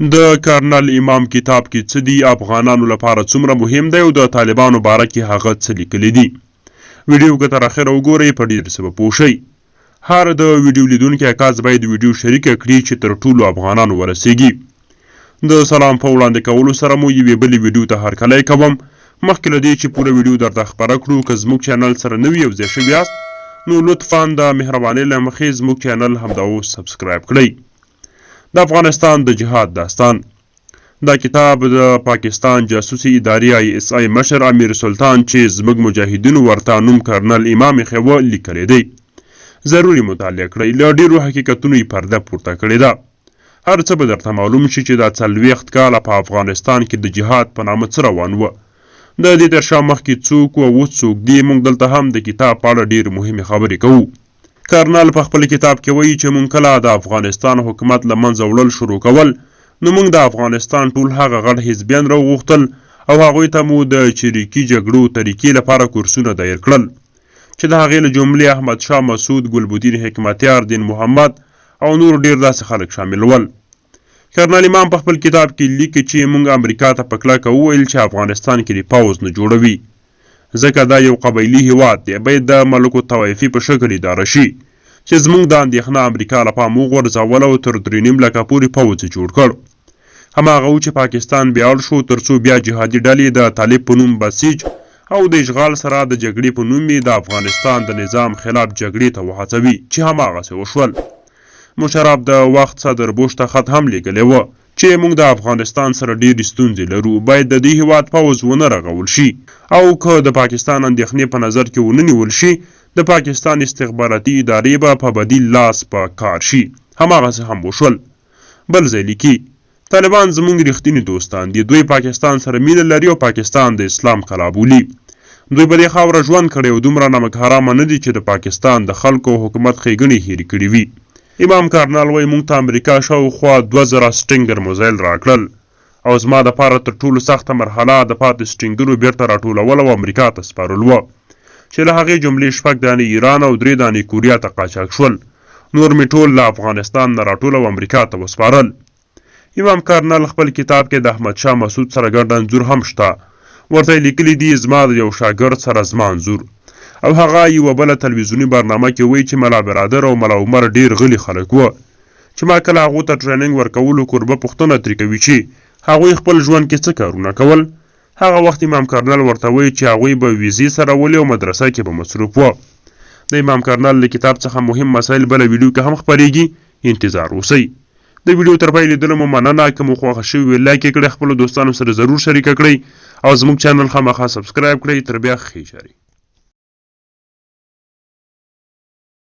د کرنل امام کتاب کې څه دي، افغانانو لپاره څومره مهم دی او د طالبانو باره کې هغه څه لیکلي دي. ویډیو که تر اخره وګورئ په ډېر څه به پوه شئ. هر د ویډیو لیدونکی اکاز باید ویډیو شریکه کړي چې تر ټولو افغانانو ورسیږي. د سلام په وړاندې کولو سره مو یوې بلې ویډیو ته هرکلی کوم. مخکې له دې چې پوره ویډیو درته خپره کړو، که زموږ چینل سره نوي یو ځای شوي یاست نو لطفا د مهربانۍ له مخې زموږ چینل همدا اوس سبسکرایب کړئ. د افغانستان د جهاد داستان. دا کتاب د پاکستان جاسوسي ادارې ISI مشر امیر سلطان چې زموږ مجاهدینو ورته نوم کرنل امام خیوه لیکلی دی. ضروري مطالعه کړئ. له ډېرو حقیقتونو یې پرده پورته کړې ده. هر څه به درته معلوم شي چې دا 40 کاله په افغانستان کې د جهاد په نامه څه روان وه. د دې تر شا مخکې څوک و اوس څوک دي، موږ دلته هم د کتاب په اړه ډېرې مهمې خبرې کوو. کرنل په خپل کتاب کې وایي چې موږ کله د افغانستان حکومت له منځه وړل شروع کول نو موږ د افغانستان ټول هغه غټ حزبیان راوغوښتل او هغوی ته مو د چریکي جګړو طریقې لپاره کورسونه دایر کړل چې د هغې له جملې احمدشاه مسعود، ګلبدین حکمتیار، دین محمد او نور ډېر داسې خلک شامل ول. کرنل امام په خپل کتاب کې لیکي چې موږ امریکا ته په کلکه وویل چې افغانستان کې د پوځ نه جوړوي، ځکه دا یو قبایلي هیواد دی، باید د ملوک الطوایفي په شکل اداره شي چې زموږ د اندېښنه امریکا له پام وغورځول او تر 3.5 لکه پورې پوځ یې جوړ کړ. هماغه و چې پاکستان بیا اړ شو تر څو بیا جهادي ډلې د طالب په نوم بسیج او د اشغال سره د جګړې په نوم یې د افغانستان د نظام خلاف جګړې ته وهڅوي، چې هماغسې وشول. مشرف د وخت صدر بوش ته خط هم لیږلی و چې موږ د افغانستان سره ډېرې ستونزې لرو، باید د دې هیواد پوځ ونه رغول شي او که د پاکستان اندېښنې په نظر کې ونه نیول شي د پاکستان استخباراتي ادارې به په بدیل لاس په کار شي. هماغسې هم وشول. بل ځای لیکي طالبان زموږ رښتیني دوستان دي، دوی پاکستان سره مینه لري او پاکستان د اسلام کلا بولي. دوی په دې خاوره ژوند کړی او دومره نمک حرامه نه دي چې د پاکستان د خلکو حکومت ښېګڼې هېرې کړي وي. امام کرنل وایي موږ ته امریکا شاوخوا 2000 سټینګر موزایل راکړل او زما دپاره تر ټولو سخته مرحله د پاتې سټینګرو بیرته راټولول او امریکا ته سپارل وه چې له هغې جملې 6 دانې ایران او 3 دانې کوریا ته قاچاق شول. نور مې ټول له افغانستان نه راټول او امریکا ته وسپارل. امام کرنل خپل کتاب کې د احمدشاه مسعود سره ګډ انځور هم شته. ورته یې لیکلي دي زما د یو شاګرد سره زما انځور، او هغه یوه بله تلویزیوني برنامه کې وایي چې ملا برادر او ملا عمر ډېر غلي خلک وه چې ما کله هغو ته ټریننګ ورکولو کوربه پوښتنه ترې کوي چې هغوی خپل ژوند کې څه کارونه کول. هغه وخت امام کرنل ورته وایي چې هغوی به ویزې سره ولي او مدرسه کې به مصروف وه. د امام کرنل له کتاب څخه مهم مسایل بله ویډیو کې هم خپرېږي، انتظار اوسئ. د ویډیو تر پای لیدلو مو مننه. که مو خوښه شوې وي لایک یې کړئ، خپلو دوستانو سره ضرور شریکه کړئ او زموږ چینل خامخا سبسکرایب کړئ. تر بیا ښې چارې.